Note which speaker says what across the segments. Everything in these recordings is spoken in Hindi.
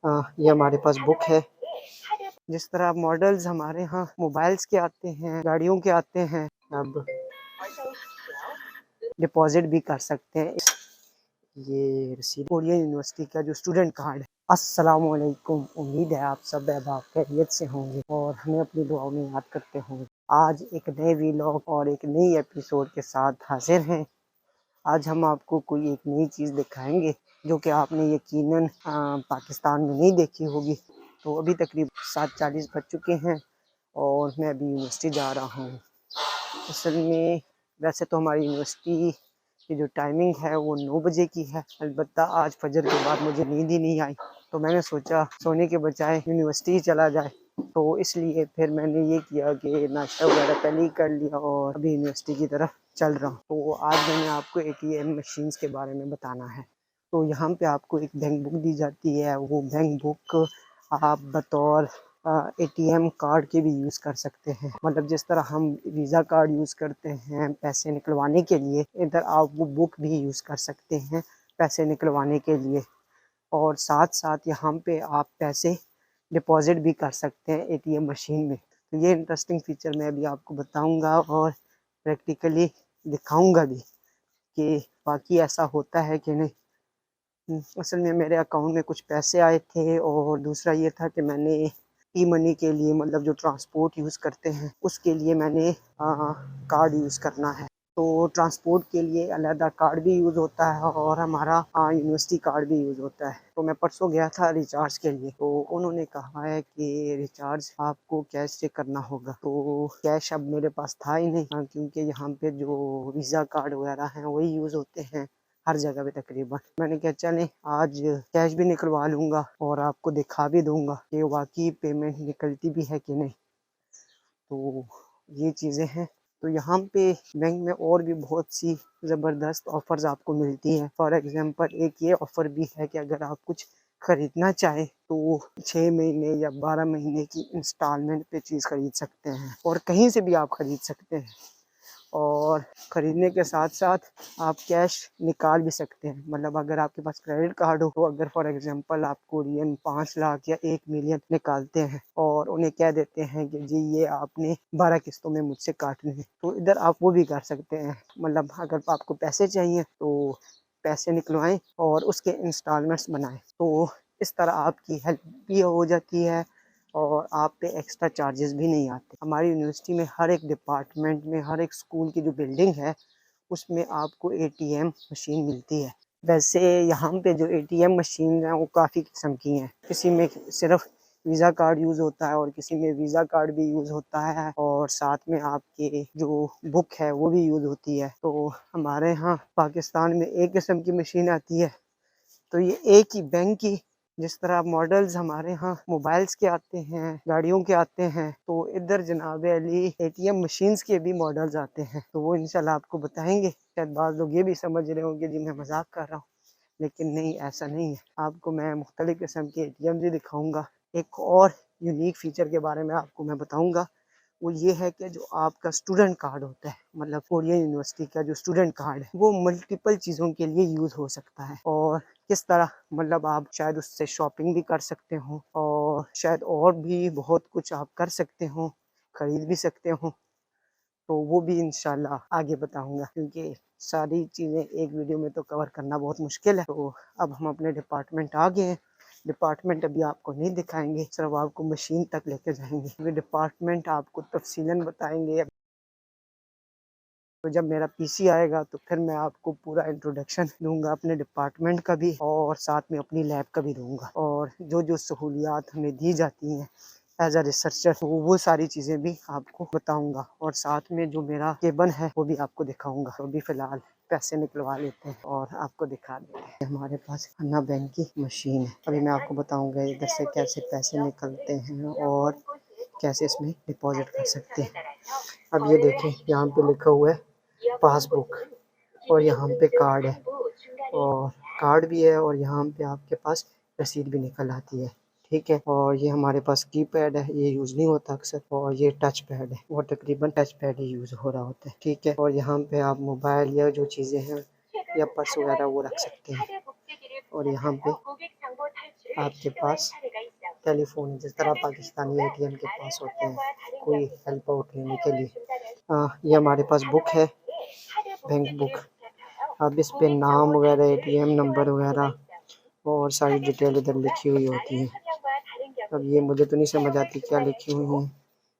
Speaker 1: ये हमारे पास बुक है। जिस तरह मॉडल्स हमारे यहाँ मोबाइल्स के आते हैं, गाड़ियों के आते हैं, अब डिपॉजिट भी कर सकते हैं। ये रसीद कोरियन यूनिवर्सिटी का जो स्टूडेंट कार्ड है। अस्सलाम वालेकुम, उम्मीद है आप सब अहबाब खैरियत से होंगे और हमें अपनी दुआओं में याद करते होंगे। आज एक नए वीलॉग और एक नई एपिसोड के साथ हाजिर हैं। आज हम आपको कोई एक नई चीज़ दिखाएंगे जो कि आपने यकीनन पाकिस्तान में नहीं देखी होगी। तो अभी तकरीबन 7:40 बज चुके हैं और मैं अभी यूनिवर्सिटी जा रहा हूँ। असल में वैसे तो हमारी यूनिवर्सिटी की जो टाइमिंग है वो 9 बजे की है। अलबत्ता आज फजर के बाद मुझे नींद ही नहीं आई, तो मैंने सोचा सोने के बजाय यूनिवर्सिटी चला जाए। तो इसलिए फिर मैंने ये किया कि नाश्ता वगैरह पहले ही कर लिया और अभी यूनिवर्सिटी की तरफ चल रहा हूँ। तो आज मैंने आपको ATM मशीन्स के बारे में बताना है। तो यहाँ पे आपको एक बैंक बुक दी जाती है। वो बैंक बुक आप बतौर ATM कार्ड के भी यूज़ कर सकते हैं। मतलब जिस तरह हम वीज़ा कार्ड यूज़ करते हैं पैसे निकलवाने के लिए, इधर आप वो बुक भी यूज़ कर सकते हैं पैसे निकलवाने के लिए। और साथ साथ यहाँ पे आप पैसे डिपॉजिट भी कर सकते हैं ATM मशीन में। तो ये इंटरेस्टिंग फीचर मैं अभी आपको बताऊंगा और प्रैक्टिकली दिखाऊंगा भी कि बाकी ऐसा होता है कि नहीं। असल में मेरे अकाउंट में कुछ पैसे आए थे और दूसरा ये था कि मैंने ई मनी के लिए, मतलब जो ट्रांसपोर्ट यूज़ करते हैं उसके लिए मैंने कार्ड यूज़ करना है। तो ट्रांसपोर्ट के लिए अलहदा कार्ड भी यूज़ होता है और हमारा यूनिवर्सिटी कार्ड भी यूज़ होता है। तो मैं परसों गया था रिचार्ज के लिए, तो उन्होंने कहा है कि रिचार्ज आपको कैश से करना होगा। तो कैश अब मेरे पास था ही नहीं, क्योंकि यहाँ पे जो वीज़ा कार्ड वगैरह हैं वही यूज़ होते हैं हर जगह पे तकरीबन। मैंने कहा चलें आज कैश भी निकलवा लूँगा और आपको दिखा भी दूँगा कि वाकई पेमेंट निकलती भी है कि नहीं। तो ये चीज़ें हैं। तो यहाँ पे बैंक में और भी बहुत सी ज़बरदस्त ऑफ़र्स आपको मिलती हैं। फॉर एग्ज़ाम्पल एक ये ऑफ़र भी है कि अगर आप कुछ ख़रीदना चाहें तो 6 महीने या 12 महीने की इंस्टॉलमेंट पे चीज़ ख़रीद सकते हैं और कहीं से भी आप ख़रीद सकते हैं। और ख़रीदने के साथ साथ आप कैश निकाल भी सकते हैं। मतलब अगर आपके पास क्रेडिट कार्ड हो, तो अगर फॉर एग्ज़ाम्पल आप कोरियन 5 लाख या 1 मिलियन निकालते हैं और उन्हें कह देते हैं कि जी ये आपने 12 किस्तों में मुझसे काटने हैं, तो इधर आप वो भी कर सकते हैं। मतलब अगर आपको पैसे चाहिए तो पैसे निकलवाएं और उसके इंस्टॉलमेंट्स बनाएं। तो इस तरह आपकी हेल्प भी हो जाती है और आप पे एक्स्ट्रा चार्जेस भी नहीं आते। हमारी यूनिवर्सिटी में हर एक डिपार्टमेंट में, हर एक स्कूल की जो बिल्डिंग है उसमें आपको ATM मशीन मिलती है। वैसे यहाँ पे जो ATM मशीन है वो काफ़ी किस्म की हैं। किसी में सिर्फ वीज़ा कार्ड यूज़ होता है और किसी में वीज़ा कार्ड भी यूज़ होता है और साथ में आपके जो बुक है वो भी यूज़ होती है। तो हमारे यहाँ पाकिस्तान में एक किस्म की मशीन आती है। तो ये एक ही बैंक की, जिस तरह मॉडल्स हमारे यहाँ मोबाइल्स के आते हैं, गाड़ियों के आते हैं, तो इधर जनाब अली ATM मशीन्स के भी मॉडल्स आते हैं। तो वो इंशाल्लाह आपको बताएंगे। शायद बाज़ लोग ये भी समझ रहे होंगे जी मैं मजाक कर रहा हूँ, लेकिन नहीं, ऐसा नहीं है। आपको मैं मुख्तलिफ किस्म के ATM भी दिखाऊंगा। एक और यूनिक फीचर के बारे में आपको मैं बताऊंगा, वो ये है कि जो आपका स्टूडेंट कार्ड होता है, मतलब कोरियन यूनिवर्सिटी का जो स्टूडेंट कार्ड है, वो मल्टीपल चीज़ों के लिए यूज़ हो सकता है। और किस तरह, मतलब आप शायद उससे शॉपिंग भी कर सकते हो और शायद और भी बहुत कुछ आप कर सकते हो, ख़रीद भी सकते हो। तो वो भी इंशाल्लाह आगे बताऊंगा, क्योंकि सारी चीज़ें एक वीडियो में तो कवर करना बहुत मुश्किल है। तो अब हम अपने डिपार्टमेंट आ गए हैं। डिपार्टमेंट अभी आपको नहीं दिखाएंगे, सिर्फ आपको मशीन तक लेके जाएंगे। ये डिपार्टमेंट आपको तफसीलन बताएंगे। तो जब मेरा PC आएगा तो फिर मैं आपको पूरा इंट्रोडक्शन दूंगा अपने डिपार्टमेंट का भी और साथ में अपनी लैब का भी दूंगा, और जो जो सहूलियात हमें दी जाती हैं एज अ रिसर्चर, तो वो सारी चीज़ें भी आपको बताऊंगा और साथ में जो मेरा केबन है वो भी आपको दिखाऊंगा। तो अभी फ़िलहाल पैसे निकलवा लेते हैं और आपको दिखा देते हैं। हमारे पास अन्ना बैंक की मशीन है। अभी मैं आपको बताऊंगा इधर से कैसे पैसे निकलते हैं और कैसे इसमें डिपॉजिट कर सकते हैं। अब ये देखें, यहाँ पे लिखा हुआ है पासबुक और यहाँ पे कार्ड है, और कार्ड भी है और यहाँ पे आपके पास रसीद भी निकल आती है। ठीक है, और ये हमारे पास कीपैड है, ये यूज़ नहीं होता अक्सर, और ये टच पैड है, वो तकरीबन टच पैड ही यूज़ हो रहा होता है। ठीक है, और यहाँ पे आप मोबाइल या जो चीज़ें हैं या पर्स वगैरह वो रख सकते हैं। और यहाँ पे आपके पास टेलीफोन है, जिस तरह पाकिस्तानी एटीएम के पास होते हैं कोई हेल्प आउट लेने के लिए। ये हमारे पास बुक है, बैंक बुक। अब इस पे नाम वगैरह, एटीएम नंबर वगैरह और सारी डिटेल इधर लिखी हुई होती है। अब ये मुझे तो नहीं समझ आती क्या लिखी हुई है।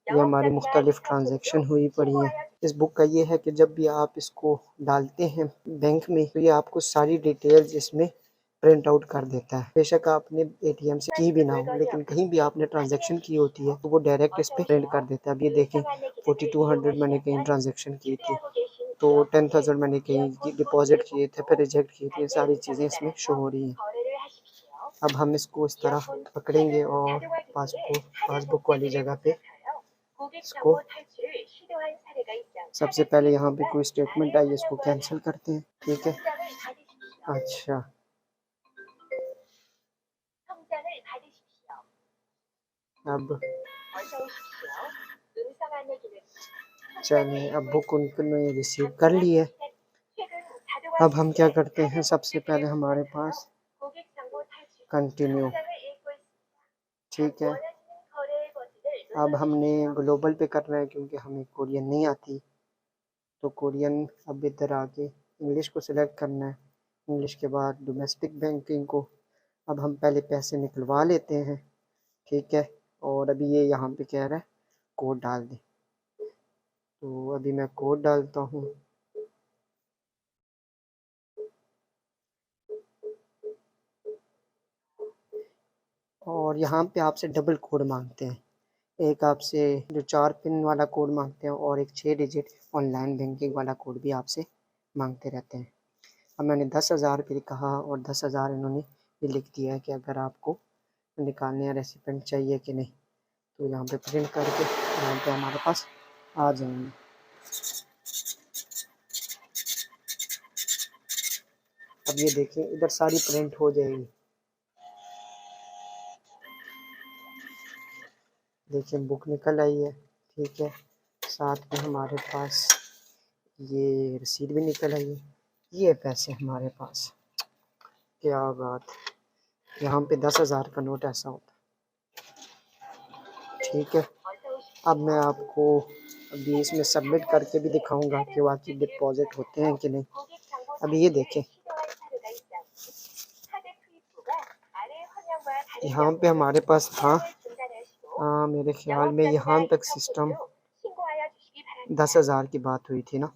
Speaker 1: ये हमारी मुख्तलिफ ट्रांजेक्शन हुई पड़ी हैं। इस बुक का ये है कि जब भी आप इसको डालते हैं बैंक में तो ये आपको सारी डिटेल्स इसमें प्रिंट आउट कर देता है। बेशक आपने एटीएम से की भी ना हो, लेकिन कहीं भी आपने ट्रांजैक्शन की होती है तो वो डायरेक्ट इस पे प्रिंट कर देता है। अब ये देखें 4200 मैंने कहीं ट्रांजैक्शन की थी, तो 10,000 मैंने कहीं डिपॉजिट किए थे, फिर रिजेक्ट किए थे। सारी चीज़ें इसमें शो हो रही हैं। अब हम इसको इस तरह पकड़ेंगे और पासबुक वाली जगह पे इसको सबसे पहले यहाँ पे कोई स्टेटमेंट आई, इसको कैंसिल करते हैं। ठीक है, अच्छा अब चलिए, अब बुक उन्होंने रिसीव कर ली है। अब हम क्या करते हैं, सबसे पहले हमारे पास कंटिन्यू, ठीक है। अब हमने ग्लोबल पे करना है क्योंकि हमें कोरियन नहीं आती, तो कोरियन अब इधर आके इंग्लिश को सिलेक्ट करना है। इंग्लिश के बाद डोमेस्टिक बैंकिंग को अब हम पहले पैसे निकलवा लेते हैं, ठीक है। और अभी ये यहाँ पे कह रहा है कोड डाल दें, तो अभी मैं कोड डालता हूँ। और यहाँ पे आपसे डबल कोड मांगते हैं, एक आपसे जो 4 पिन वाला कोड मांगते हैं और एक 6 डिजिट ऑनलाइन बैंकिंग वाला कोड भी आपसे मांगते रहते हैं। अब मैंने 10,000 पे कहा और 10,000 इन्होंने ये लिख दिया है कि अगर आपको निकालने या रेसिपेंट चाहिए कि नहीं, तो यहाँ पे प्रिंट करके यहाँ पे हमारे पास आ जाएंगे। अब ये देखें इधर सारी प्रिंट हो जाएगी। देखिए बुक निकल आई है, ठीक है। साथ में हमारे पास ये रसीद भी निकल आई है, ये पैसे हमारे पास। क्या बात, यहाँ पे 10,000 का नोट ऐसा होता है, ठीक है। अब मैं आपको अभी इसमें सबमिट करके भी दिखाऊंगा कि वाकई डिपॉजिट होते हैं कि नहीं। अभी ये देखें, यहाँ पे हमारे पास था मेरे ख्याल में यहाँ तक सिस्टम 10,000 की बात हुई थी ना।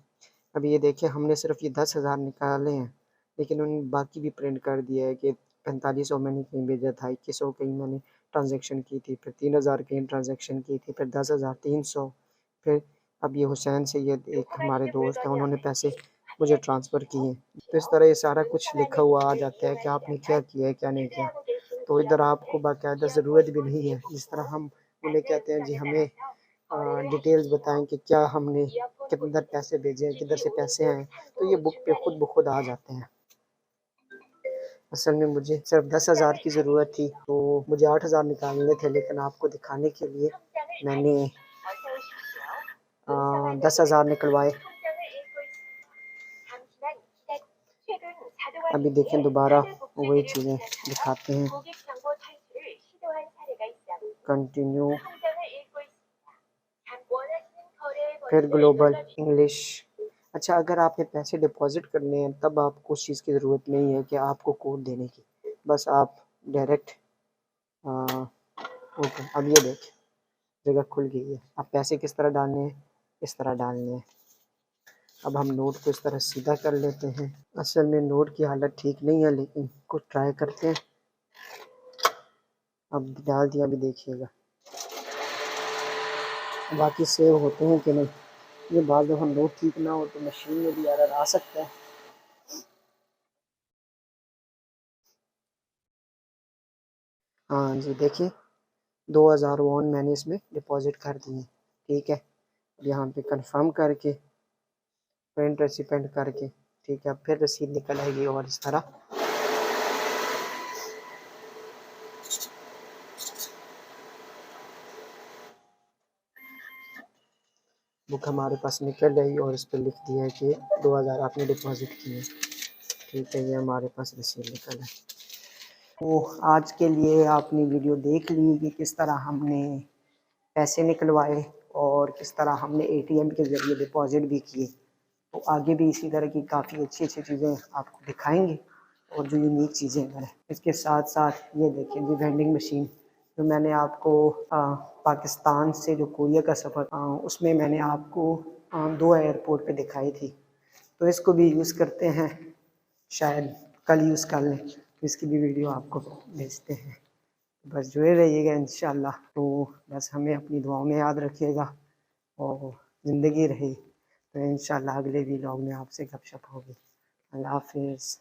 Speaker 1: अभी ये देखिए हमने सिर्फ ये 10,000 निकाले हैं, लेकिन उन्होंने बाकी भी प्रिंट कर दिया है कि 4500 मैंने कहीं भेजा था, 2100 कहीं मैंने ट्रांजैक्शन की थी, फिर 3,000 कहीं ट्रांजैक्शन की थी, फिर 10,300। फिर अब ये हुसैन से ये एक हमारे दोस्त हैं, उन्होंने पैसे मुझे ट्रांसफ़र किए। तो इस तरह ये सारा कुछ लिखा हुआ आ जाता है कि आपने क्या किया है क्या नहीं किया। तो इधर आपको बाकायदा ज़रूरत भी नहीं है, जिस तरह हम उन्हें कहते हैं जी हमें डिटेल्स बताएं कि क्या हमने किधर पैसे भेजे हैं, किधर से पैसे आए, तो ये बुक पे खुद ब खुद आ जाते हैं। असल में मुझे सिर्फ 10,000 की ज़रूरत थी, तो मुझे 8,000 निकालने थे, लेकिन आपको दिखाने के लिए मैंने 10,000 निकलवाए। अभी देखें दोबारा वही चीज़ें दिखाते हैं, कंटिन्यू, फिर ग्लोबल, इंग्लिश। अच्छा, अगर आपने पैसे डिपॉजिट करने हैं तब आपको उस चीज़ की ज़रूरत नहीं है कि आपको कोड देने की, बस आप डायरेक्ट ओके। अब ये देख जगह खुल गई है। अब पैसे किस तरह डालने हैं, इस तरह डालने हैं। अब हम नोट को इस तरह सीधा कर लेते हैं। असल में नोट की हालत ठीक नहीं है, लेकिन कुछ ट्राई करते हैं। अब डाल दिया, भी देखिएगा बाकी सेव होते हैं कि नहीं। ये बाद जब हम नोट ठीक ना हो तो मशीन में भी एरर आ सकता है। हाँ जी, देखिए 2,000 वॉन मैंने इसमें डिपॉजिट कर दिए, ठीक है। यहाँ पे कंफर्म करके प्रिंट रेसिपेंट करके, ठीक है, फिर रसीद निकल आएगी और इस तरह बुक हमारे पास निकल गई और इस पर लिख दिया है कि 2,000 आपने डिपॉजिट किए, ठीक है। ये हमारे पास रसीद निकल है। तो आज के लिए आपने वीडियो देख ली कि किस तरह हमने पैसे निकलवाए और किस तरह हमने एटीएम के ज़रिए डिपॉज़िट भी किए। तो आगे भी इसी तरह की काफ़ी अच्छी चीज़ें आपको दिखाएंगे और जो यूनिक चीज़ें हैं। इसके साथ साथ ये देखें जी वेंडिंग मशीन, जो मैंने आपको पाकिस्तान से जो कोरिया का सफ़र उसमें मैंने आपको 2 एयरपोर्ट पे दिखाई थी। तो इसको भी यूज़ करते हैं, शायद कल यूज़ कर लें, तो इसकी भी वीडियो आपको भेजते हैं। बस जुड़े रहिएगा इंशाल्लाह। तो बस हमें अपनी दुआओं में याद रखिएगा और ज़िंदगी रही तो इंशाल्लाह अगले व्लॉग में आपसे गपशप होगी। अल्लाह हाफ़िज़।